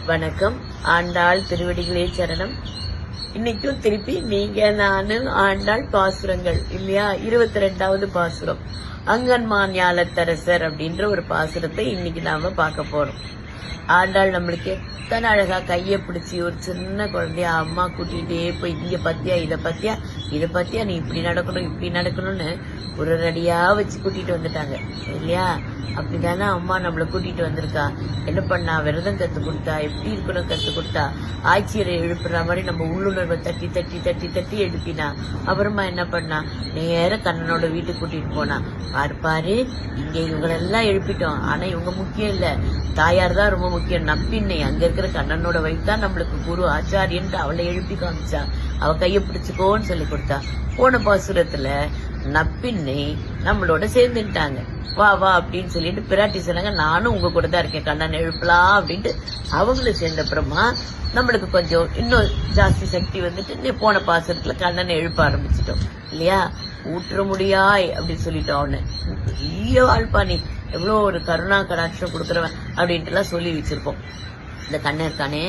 வணக்கம். ஆண்டாள் திருவடிகளே சரணம். இன்னைக்கும் திருப்பி நீங்க நானு ஆண்டாள் பாசுரங்கள் இல்லையா? 22வது பாசுரம் அங்கன்மா ஞாலத்தரசர் அப்படின்ற ஒரு பாசுரத்தை இன்னைக்கு நாம பார்க்க போறோம். ஆண்டாள் நம்மளுக்கு எத்தனை அழகா கைய பிடிச்சி ஒரு சின்ன குழந்தைய அம்மா கூட்டிகிட்டே போய் இங்க பத்தியா இதை பத்தியா நீ இப்படி நடக்கணும்னு ஒரு அடியா வச்சு கூட்டிட்டு வந்துட்டாங்க இல்லையா? அப்படிதானே அம்மா நம்மளை கூட்டிட்டு வந்திருக்கா. என்ன பண்ணா? விரதம் கத்து கொடுத்தா, எப்படி இருக்கணும் கத்து கொடுத்தா, ஆட்சியரை எழுப்புற மாதிரி நம்ம உள்ளுணர்வை தட்டி தட்டி தட்டி தட்டி எழுப்பினா. அப்புறமா என்ன பண்ணா? நேர கண்ணனோட வீட்டுக்கு கூட்டிட்டு போனா. பாரு இங்க இவங்களெல்லாம் எழுப்பிட்டோம், ஆனா இவங்க முக்கியம் இல்ல, தாயார் தான் ரொம்ப முக்கியம். நப்பின்னை அங்க இருக்கிற கண்ணனோட வைஃப் தான் நம்மளுக்கு குரு ஆச்சாரியன்ட்டு அவளை எழுப்பி காமிச்சா. அவ கைய பிடிச்சுக்கோன்னு சொல்லி கொடுத்தா. போன பாசுரத்துல நப்பின்னை நம்மளோட சேர்ந்துட்டாங்க. வா வா அப்படின்னு சொல்லிட்டு பிராட்டி சொன்னாங்க, நானும் உங்க கூட தான் இருக்கேன், கண்ணன் எழுப்பலாம் அப்படின்ட்டு அவங்களும் சேர்ந்த அப்புறமா நம்மளுக்கு கொஞ்சம் இன்னும் ஜாஸ்தி சக்தி வந்துட்டு போன பாசுரத்துல கண்ணனை எழுப்ப ஆரம்பிச்சிட்டோம் இல்லையா? ஊற்ற முடியாய் அப்படின்னு சொல்லிட்டோம். அவனு பெரிய வாழ்ப்பா, நீ எவ்வளவு ஒரு கருணா கடாட்சம் கொடுக்குறவன் அப்படின்ட்டு எல்லாம் சொல்லி வச்சிருப்போம். இந்த கண்ணன் இருக்கானே,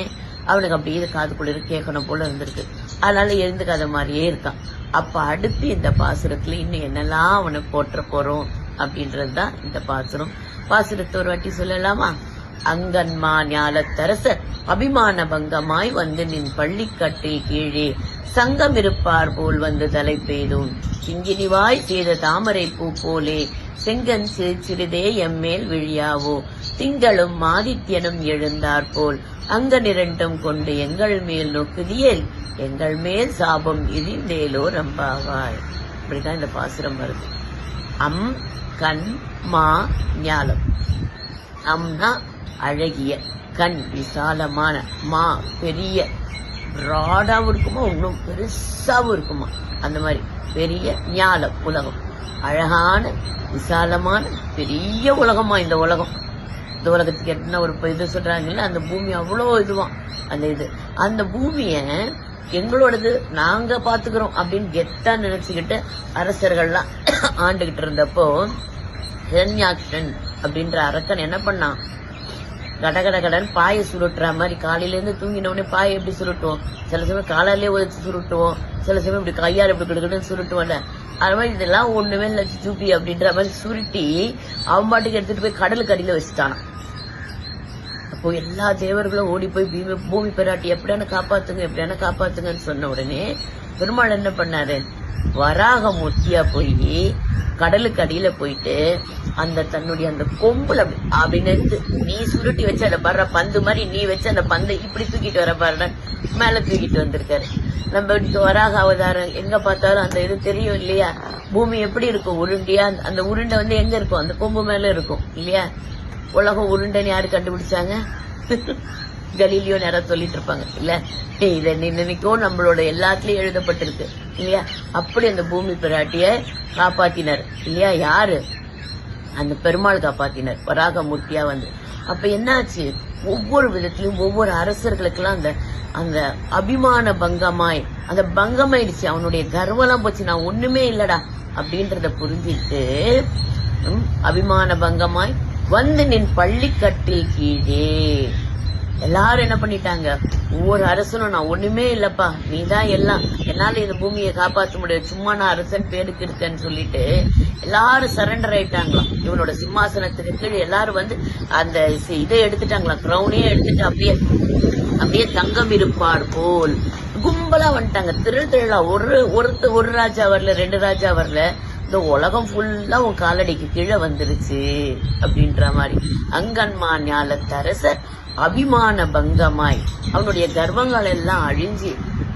அவனுக்கு அப்படியே காதுக்குள்ள கேட்கணும் போல இருந்திருக்கு. அதனால எழுந்துக்காத மாதிரியே இருக்கான். அப்ப அடுத்து இந்த பாசுரத்துல இன்னும் என்னெல்லாம் அவனை போற்ற போறோம் அப்படின்றதுதான் இந்த பாசுரம். பாசுரத்தை ஒரு வாட்டி சொல்லலாமா? அங்கன்மா ஞாலத்தரசர் அபிமான பங்கமாய் வந்து நின் பள்ளிக்கட்டில் கீழே சங்கம் இருப்பார் போல் வந்து தலை பெய்தோம் சிங்கினிவாய் செய்த தாமரை பூ போலே செங்கன் சிறிதே எம்மேல் விழியாவோ திங்களும் ஆதித்யனும் எழுந்தார் போல் அங்கனிரண்டும் கொண்டு எங்கள் மேல் நோக்குதியேல் எங்கள் மேல் சாபம் இழிந்தேலோ ரம்பாவாய். இப்படிதான் இந்த பாசுரம் வருது. அம் கண் மா ஞாலம். அம்னா அழகிய, கண் விசாலமான, மா பெரிய, பிராடாவும் இருக்குமா, இன்னும் பெருசாவும் இருக்குமா, அந்த மாதிரி பெரிய ஞாலம் உலகம். அழகான விசாலமான பெரிய உலகமா இந்த உலகம். இந்த உலகத்துக்கு என்ன ஒரு இது சொல்றாங்கல்ல, அந்த பூமி அவ்வளோ இதுவான். அந்த பூமிய எங்களோடது, நாங்க பாத்துக்கிறோம் அப்படின்னு கெத்தா நினைச்சுக்கிட்டு அரசர்கள்லாம் ஆண்டுகிட்டு இருந்தப்போ ஹிரண்யாக்ஷன் அப்படின்ற அரக்கன் என்ன பண்ணான்? கடகடகடன் பாயை சுருட்டுற மாதிரி, காலையில இருந்து தூங்கினவுடனே பாயை எப்படி சுருட்டுவோம், சில சமயம் காலாலே உதச்சு சுருட்டுவோம், சில சமயம் இப்படி கையால் இப்படி கிடுக்கிட்டு சுருட்டுவோம்ல, அது மாதிரி இதெல்லாம் ஒண்ணுமே இல்லை சூப்பி அப்படின்ற மாதிரி சுருட்டி அவன் பாட்டுக்கு எடுத்துட்டு போய் கடலுக்கு அடியில வச்சுட்டானான். அப்போ எல்லா தேவர்களும் ஓடி போய் பூமி பிராட்டி எப்படியான காப்பாத்துங்கன்னு சொன்ன உடனே பெருமாள் என்ன பண்ணாரு? வராக மூர்த்தியா போய் கடலுக்கு அடியில போயிட்டு அந்த தன்னுடைய அந்த கொம்புல அப்படின்னு நீ சுருட்டி வச்சு அந்த பர்ற பந்து மாதிரி நீ வச்சு அந்த பந்தை இப்படி தூக்கிட்டு வர பாருட மேல தூக்கிட்டு வந்திருக்காரு. நம்ம வராக அவதாரம் எங்க பார்த்தாலும் அந்த இது தெரியும் இல்லையா? பூமி எப்படி இருக்கும்? உருண்டியா. அந்த உருண்டை எங்க இருக்கும்? அந்த கொம்பு மேல இருக்கும் இல்லையா? உலகம் உருண்டைன்னு யாரு கண்டுபிடிச்சாங்க? கலீலியோ நேரம் சொல்லிட்டு இருப்பாங்க இல்ல? இதை நினைக்கும் நம்மளோட எல்லாத்துலயும் எழுதப்பட்டிருக்கு இல்லையா? அப்படி அந்த பூமி பிராட்டிய காப்பாத்தினர் இல்லையா? யாரு? அந்த பெருமாள் காப்பாத்தினர் வராக மூர்த்தியா வந்து. அப்ப என்னாச்சு? ஒவ்வொரு விதத்திலும் ஒவ்வொரு அரசர்களுக்கெல்லாம் அந்த அந்த அபிமான பங்கமாய், அந்த பங்கமாயிடுச்சு, அவனுடைய கர்வம் போச்சு, நான் ஒண்ணுமே இல்லடா அப்படின்றத புரிஞ்சுட்டு அபிமான பங்கமாய் வந்து நின் பள்ளிக்கட்டில் கீழே. எல்லாரும் என்ன பண்ணிட்டாங்க? ஒவ்வொரு அரசனும் நான் ஒண்ணுமே இல்லப்பா, நீதான் எல்லாம், என்னால இந்த பூமியை காப்பாற்ற முடியாது, சும்மா நான் அரசன் பேருக்கு இருக்கேன்னு சொல்லிட்டு எல்லாரும் சரண்டர் ஆயிட்டாங்களாம். இவனோட சிம்மாசனத்துக்கு கீழே எல்லாரும் அந்த இதை எடுத்துட்டாங்களாம், கிரௌனே எடுத்துட்டு அப்படியே தங்கம் இருப்பார் போல் கும்பலா வந்துட்டாங்க. திரளா. ஒரு ராஜா வரல, 2 ராஜா வரல, இந்த உலகம் ஃபுல்லா உன் காலடிக்கு கீழே வந்துருச்சு அப்படின்ற மாதிரி. அங்கன்மா ஞாலத்தரசர் அபிமான பங்கமாய், அவனுடைய கர்வங்கள் எல்லாம் அழிஞ்சு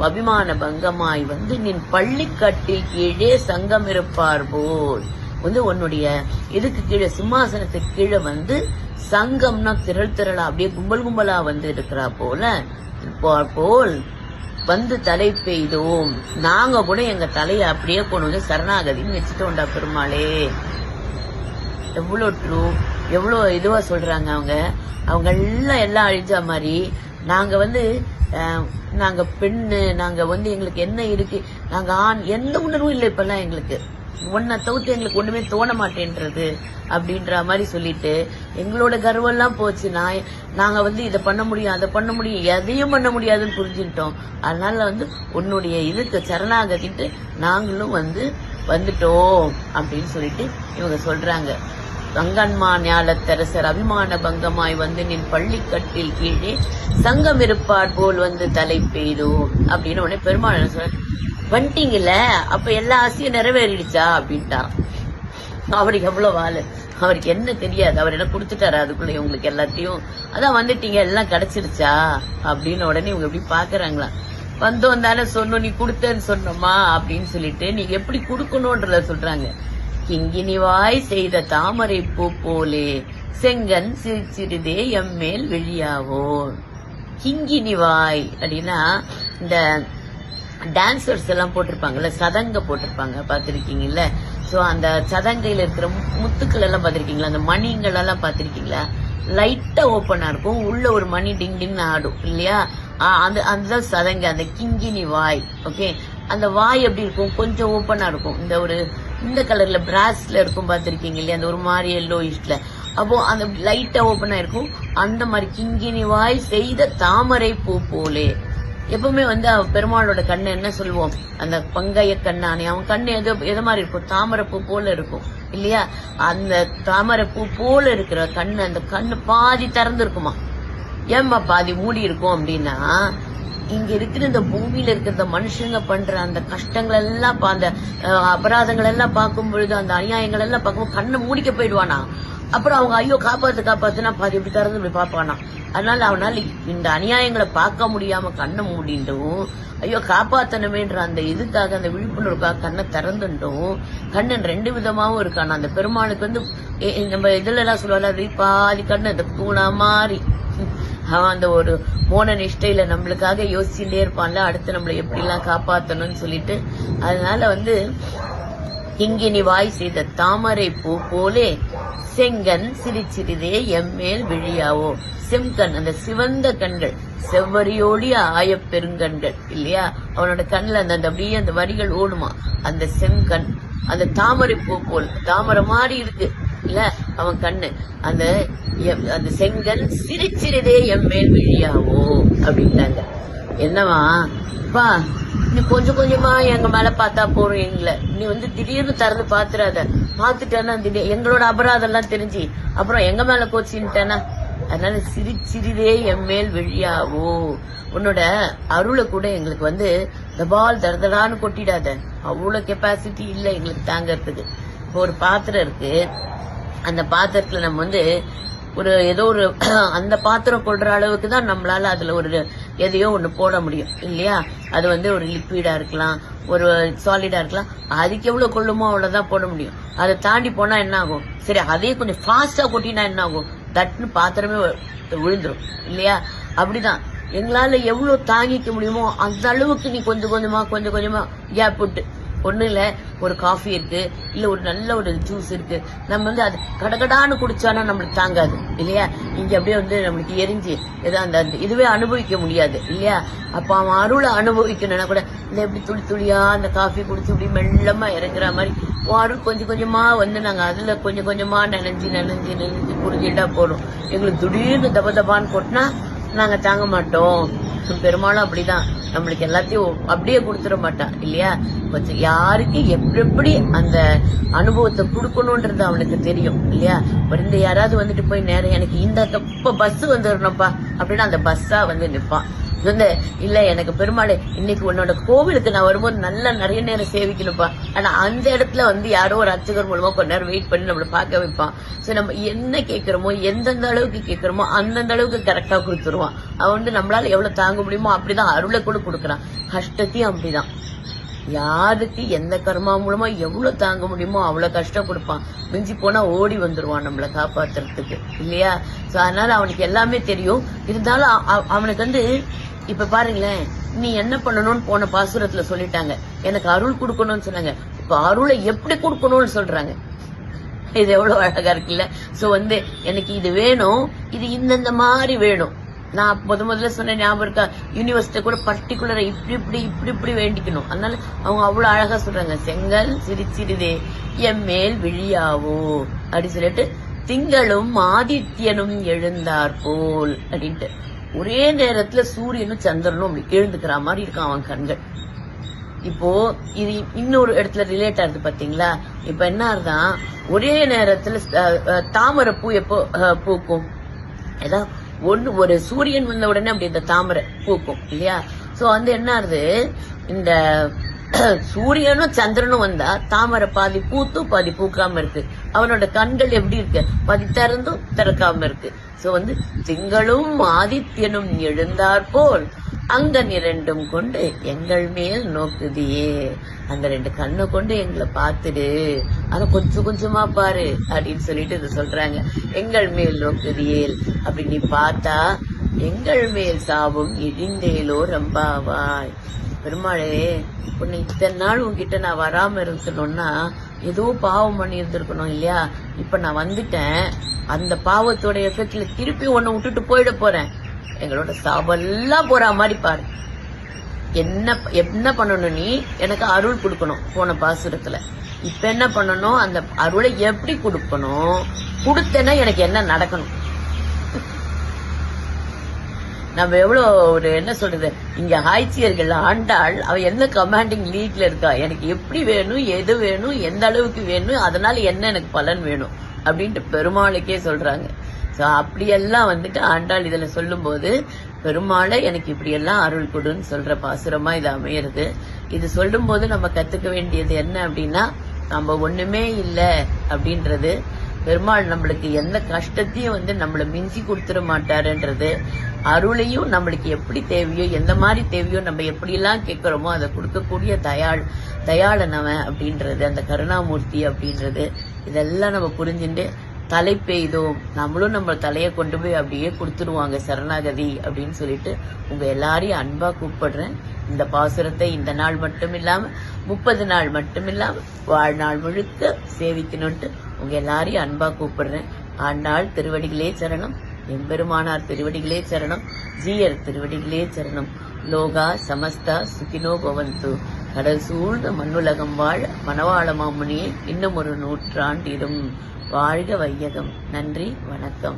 அபிமான பங்கமாய் வந்து நின் பள்ளிக்கட்டில் கீழே சங்கம் இருப்பார் போல் உன்னுடைய இதுக்கு கீழே சிம்மாசனத்துக்கு கீழே சங்கம்னா திரளா அப்படியே கும்பலா இருக்கிறா போல் தலை பெய்தோம். நாங்க கூட எங்க தலையை அப்படியே கொண்டு சரணாகதின்னு வச்சுட்டோம்டா பெருமாளே. எவ்வளவு ட்ரூ, எவ்வளவு இதுவா சொல்றாங்க அவங்க எல்லாம் அழிஞ்ச மாதிரி நாங்க பெண்ணு, நாங்க எங்களுக்கு என்ன இருக்கு, நாங்க ஆண், எந்த உணர்வும் இல்லை இப்பெல்லாம் எங்களுக்கு. உன்னை தவிர்த்து எங்களுக்கு ஒண்ணுமே தோண மாட்டேன்றது அப்படின்ற மாதிரி சொல்லிட்டு எங்களோட கர்வம் எல்லாம் போச்சு. நாங்க இதை பண்ண முடியும், அதை பண்ண முடியும், எதையும் பண்ண முடியாதுன்னு புரிஞ்சுட்டோம். அதனால உன்னுடைய இதுக்கு சரணாகதிட்டு நாங்களும் வந்துட்டோம் அப்படின்னு சொல்லிட்டு இவங்க சொல்றாங்க. அங்கன்மா ஞாலத்தரசர் அபிமான பங்கமாய் நின் பள்ளிக்கட்டில் கீழே சங்கம் இருப்பார் போல் தலை பெய்தோ அப்படின்னு உடனே பெருமாள் சொல்ற, வந்துட்டீங்கல்ல, அப்ப எல்லா ஆசையும் நிறைவேறிடுச்சா அப்படின்ட்டான். அவருக்கு எவ்வளவு வாழ, அவருக்கு என்ன தெரியாது, அவர் என்ன கொடுத்துட்டாரு அதுக்குள்ள உங்களுக்கு எல்லாத்தையும், அதான் வந்துட்டீங்க, எல்லாம் கிடைச்சிருச்சா அப்படின்னு உடனே இவங்க எப்படி பாக்குறாங்களா. வந்தோம் தானே சொன்னோம், நீ கொடுத்தேன்னு சொன்னோமா அப்படின்னு சொல்லிட்டு நீங்க எப்படி கொடுக்கணும்ன்றத சொல்றாங்க. கிங்கினிவாய் செய்த தாமரை பூ போலே செங்கன் சிறிதே எம்மேல் வெளியாவோ. கிங்கினிவாய் அப்படின்னா இந்த டான்சர்ஸ் எல்லாம் போட்டிருப்பாங்கல்ல, சதங்க போட்டிருப்பாங்க, பாத்திருக்கீங்கல்ல. சோ அந்த சதங்கையில இருக்கிற முத்துக்கள் எல்லாம் பாத்திருக்கீங்களா, அந்த மணிங்கள் எல்லாம் பாத்திருக்கீங்களா, லைட்டா ஓப்பனா இருக்கும், உள்ள ஒரு மணி டிங் டிங் ஆடும் இல்லையா, அந்த சதங்க, அந்த கிங்கினி வாய். ஓகே, அந்த வாய் எப்படி இருக்கும், கொஞ்சம் ஓப்பனா இருக்கும், இந்த கலர்ல பிராஸ்ல இருக்கும் பாத்திருக்கீங்க இல்லையா, அந்த ஒரு மாதிரி எல்லோயிஷ்ல, அப்போ அந்த லைட்டா ஓப்பனா இருக்கும். அந்த மாதிரி கிங்கினி வாய் செய்த தாமரை பூ போலே. எப்பவுமே பெருமாளோட கண்ணு என்ன சொல்லுவோம், அந்த பங்கைய கண்ணானே, அவன் கண்ணு எது மாதிரி இருக்கும், தாமரை பூ போல இருக்கும் இல்லையா. அந்த தாமரை பூ போல இருக்கிற கண்ணு, அந்த கண்ணு பாதி திறந்து இருக்குமா. ஏன்பா பாதி மூடி இருக்கும் அப்படின்னா, இங்க இருக்கிற இந்த பூமியில இருக்கிற மனுஷங்க பண்ற அந்த கஷ்டங்கள் எல்லாம், அந்த அபராதங்கள் எல்லாம் பார்க்கும் பொழுது, அந்த அநியாயங்கள் எல்லாம் பார்க்கும்போது கண்ணை மூடிக்க போயிடுவானா. அப்புறம் அவங்க ஐயோ காப்பாத்துனா பாதி எப்படி திறந்து இப்படி பாப்பானா. அதனால அவனால இந்த அநியாயங்களை பார்க்க முடியாம கண்ணை மூடிண்டும், ஐயோ காப்பாத்தனமேன்ற அந்த இதுக்காக, அந்த விழிப்புணர்வுக்காக கண்ணை திறந்துட்டும். கண்ணன் ரெண்டு விதமாவும் இருக்கான. அந்த பெருமாளுக்கு நம்ம இதுல எல்லாம் சொல்லுவாங்க, பாதி கண்ணு அந்த தூணா மாறி, அவன் அந்த ஒரு மோன நிஷ்டையில நம்மளுக்காக யோசிச்சுட்டே இருப்பான்ல, அடுத்து நம்மளை எப்படி எல்லாம் காப்பாத்தணும்னு சொல்லிட்டு. அதனால கிங்கினி வாய் செய்த தாமரை பூ போலே செங்கன் சிறிதே எம்மேல் விழியாவோ. செம்கண், அந்த சிவந்த கண்கள், செவ்வரியோடிய ஆய பெருங்கண்கள் இல்லையா, அவனோட கண்ணுல அந்த அப்படியே அந்த வரிகள் ஓடுமா. அந்த செம்கண், அந்த தாமரை பூ போல், தாமரை மாதிரி இருக்கு இல்ல அவன் கண்ணு, அந்த செங்கன் சிறிதே எம்மேல் விழியாவோ அப்படின்ட்டாங்க. என்னவா பா, நீ கொஞ்சம் கொஞ்சமா எங்க மேல பார்த்தா போறோம், எங்களை நீ திடீர்னு திறந்து பாத்துறாத, பாத்துட்டேன்னா எங்களோட அபராதம் எல்லாம் தெரிஞ்சு அப்புறம் எங்க மேல கோச்சின்ட்டேனா. அதனால சிறிதே எம்மேல் வெளியாவோ. உன்னோட அருளை கூட எங்களுக்கு தபால் தரதடான்னு கொட்டிடாத, அவ்வளவு கெப்பாசிட்டி இல்ல எங்களுக்கு தாங்கறதுக்கு. இப்போ ஒரு பாத்திரம் இருக்கு, அந்த பாத்திரத்துல நம்ம ஏதோ ஒரு அந்த பாத்திரம் கொள்ற அளவுக்கு தான் நம்மளால அதுல ஒரு எதையோ ஒண்ணு போட முடியும் இல்லையா. அது ஒரு லிக்விடா இருக்கலாம், ஒரு சாலிடா இருக்கலாம், அதுக்கு எவ்வளவு கொள்ளுமோ அவ்வளவுதான் போட முடியும். அதை தாண்டி போனா என்ன ஆகும், சரி அதையே கொஞ்சம் ஃபாஸ்டா கொட்டினா என்ன ஆகும், தட்டுன்னு பாத்திரமே விழுந்துரும் இல்லையா. அப்படிதான் எங்களால எவ்வளவு தாங்கிக்க முடியுமோ அந்த அளவுக்கு நீ கொஞ்சம் கொஞ்சமா கேப் விட்டு, ஒண்ணு இல்ல ஒரு காஃபி இருக்கு, இல்ல ஒரு நல்ல ஒரு ஜூஸ் இருக்கு, நம்ம அது கடகடான்னு குடிச்சானா நம்மளுக்கு தாங்காது இல்லையா. இங்க அப்படியே நம்மளுக்கு எரிஞ்சு ஏதோ அந்த இதுவே அனுபவிக்க முடியாது இல்லையா. அப்ப அவன் அருளை அனுபவிக்கணும்னா கூட இந்த எப்படி துளி துளியா அந்த காஃபி குடிச்சு இப்படி மெல்லமா இறங்குற மாதிரி அருள் கொஞ்சம் கொஞ்சமா நாங்க அதுல கொஞ்சம் கொஞ்சமா நனைஞ்சு புரிஞ்சுட்டா போறோம். எங்களுக்கு திடீர்னு தபான்னு கொட்டினா நாங்க தாங்க மாட்டோம். பெரும்பாலும் அப்படிதான், நம்மளுக்கு எல்லாத்தையும் அப்படியே கொடுத்துட மாட்டான் இல்லையா. கொஞ்சம் யாருக்கு எப்படி அந்த அனுபவத்தை கொடுக்கணும்ன்றது அவனுக்கு தெரியும் இல்லையா. யாராவது போய் நேரம் எனக்கு இந்த பஸ் வந்துடணும்ப்பா அப்படின்னா அந்த பஸ்ஸா நிப்பான். இல்ல எனக்கு பெருமாளே இன்னைக்கு உன்னோட கோவிலுக்கு நான் வரும்போது நல்லா நிறைய நேரம் சேவிக்கணும்ப்பா, ஆனா அந்த இடத்துல யாரோ ஒரு அர்ச்சகர் மூலமா கொஞ்ச நேரம் வெயிட் பண்ணி நம்மள பார்க்க வைப்பான். சோ நம்ம என்ன கேட்கிறோமோ எந்தெந்த அளவுக்கு கேட்கிறோமோ அந்தந்த அளவுக்கு கரெக்டா கொடுத்துருவான். அவன் நம்மளால எவ்வளவு தாங்க முடியுமோ அப்படிதான் அருளை கூட கொடுக்கறான், கஷ்டத்தையும் அப்படிதான். யாருக்கு எந்த கர்மா மூலமா எவ்வளவு தாங்க முடியுமோ அவ்வளவு கஷ்டம் கொடுப்பான். மிஞ்சி போனா ஓடி வந்துருவான் நம்மளை காப்பாத்துறதுக்கு இல்லையா. சோ அதனால அவனுக்கு எல்லாமே தெரியும். இருந்தாலும் அவனுக்கு இப்ப பாருங்களேன், நீ என்ன பண்ணணும்னு போன பாசுரத்துல சொல்லிட்டாங்க, எனக்கு அருள் கொடுக்கணும்னு சொன்னாங்க. இப்ப அருளை எப்படி கொடுக்கணும்னு சொல்றாங்க. இது எவ்வளவு அழகா இருக்குல்ல. சோ எனக்கு இது வேணும், இது இந்தந்த மாதிரி வேணும், நான் முதல்ல சொன்ன ஞாபகம் இருக்கா, யூனிவர்சிட்டி கூட பர்டிகுலரா இப்படி வேண்டிக்கணும். அதனால அவங்க அவ்வளவு அழகா சொல்றாங்க, செங்கல் சிரிச்சிருதே எம்மேல் விழியாவோ அப்படி சொல்லிட்டு, திங்களும் ஆதித்யனும் எழுந்தார் போல் அப்படின்ட்டு ஒரே நேரத்துல சூரியனும் சந்திரனும் அப்படி எழுந்துக்கிற மாதிரி இருக்கான் அவன் கண்கள். இப்போ இது இன்னொரு இடத்துல ரிலேட் ஆகுது பாத்தீங்களா. இப்ப என்ன ஆகுதான், ஒரே நேரத்துல தாமரை பூ எப்போ பூக்கும், ஏதாவது ஒரு சூரியன் வந்த உடனே அப்படி இந்த தாமரை பூக்கும் இல்லையா. சோ என்ன ஆகுது, இந்த சூரியனும் சந்திரனும் வந்தா தாமரை பாதி பூத்தும் பாதி பூக்காம இருக்கு. அவனோட கண்கள் எப்படி இருக்கு, பாதி திறந்தும் திறக்காம இருக்கு. சோ திங்களும் ஆதித்யனும் எழுந்தார் போல் அங்கன் இரண்டும் கொண்டு எங்கள் மேல் நோக்குதியே, அந்த 2 கண்ணை கொண்டு எங்களை பார்த்துடு, ஆனா கொஞ்சம் கொஞ்சமா பாரு அப்படின்னு சொல்லிட்டு இது சொல்றாங்க. எங்கள் மேல் நோக்குதியேல் அப்படி நீ பார்த்தா எங்கள் மேல் சாவும் இழிந்தேலோ ரம்பாவாய். பெருமாளே, உன்னை இத்தனை நாள் உன்கிட்ட நான் வராம இருக்கணும்னா ஏதோ பாவம் பண்ணி இருந்திருக்கணும் இல்லையா. இப்ப நான் வந்துட்டேன், அந்த பாவத்தோட எஃபெக்ட்ல திருப்பி உன்னை விட்டுட்டு போயிட போறேன். எங்களோட சாபெல்லாம் போற மாதிரி பாரு. என்ன பண்ணணும், நீ எனக்கு அருள் கொடுக்கணும் போன பாசுரத்துல. இப்ப என்ன பண்ணணும், அந்த அருளை எப்படி கொடுக்கணும், கொடுத்தேன்னா எனக்கு என்ன நடக்கணும். நம்ம எவ்வளவு ஒரு என்ன சொல்றது, இங்க ஆய்ச்சியர்கள் ஆண்டாள் அவ என்ன கமாண்டிங் லீட்ல இருக்கா, எனக்கு எப்படி வேணும், எது வேணும், எந்த அளவுக்கு வேணும், அதனால என்ன எனக்கு பலன் வேணும் அப்படின்ட்டு பெருமாளுக்கே சொல்றாங்க. சோ அப்படியெல்லாம் ஆண்டாள் இதுல சொல்லும் போது, பெருமாளை எனக்கு இப்படியெல்லாம் அருள் கொடுன்னு சொல்ற பாசுரமா இது அமையிறது. இது சொல்லும் போது நம்ம கத்துக்க வேண்டியது என்ன அப்படின்னா, நம்ம ஒண்ணுமே இல்லை அப்படின்றது, பெருமாள் நம்மளுக்கு எந்த கஷ்டத்தையும் நம்மளை மிஞ்சி கொடுத்துட மாட்டாருன்றது, அருளையும் நம்மளுக்கு எப்படி தேவையோ எந்த மாதிரி தேவையோ நம்ம எப்படியெல்லாம் கேட்கிறோமோ அதை கொடுக்கக்கூடிய தயாளனவன் அப்படின்றது, அந்த கருணாமூர்த்தி அப்படின்றது, இதெல்லாம் நம்ம புரிஞ்சுட்டு தலை பெய்தோம், நம்மளும் நம்ம தலையை கொண்டு போய் அப்படியே கொடுத்துருவாங்க சரணாகதி அப்படின்னு சொல்லிட்டு உங்க எல்லாரையும் அன்பா கூப்பிடுறேன். இந்த பாசுரத்தை இந்த நாள் மட்டும் இல்லாம 30 நாள் மட்டும் இல்லாம வாழ்நாள் முழுக்க சேவிக்கணும்ட்டு உங்க எல்லாரையும் அன்பா கூப்பிடுறேன். ஆண்டாள் திருவடிகளே சரணம், எம்பெருமானார் திருவடிகளே சரணம், ஜீயர் திருவடிகளே சரணம். லோகா சமஸ்தா சுகினோ பவந்து. கடல் சூழ்ந்த மண்ணுலகம் வாழ மணவாள மாமுனியை இன்னும் ஒரு 100 ஆண்டிடும். வாழ்க வையகம். நன்றி, வணக்கம்.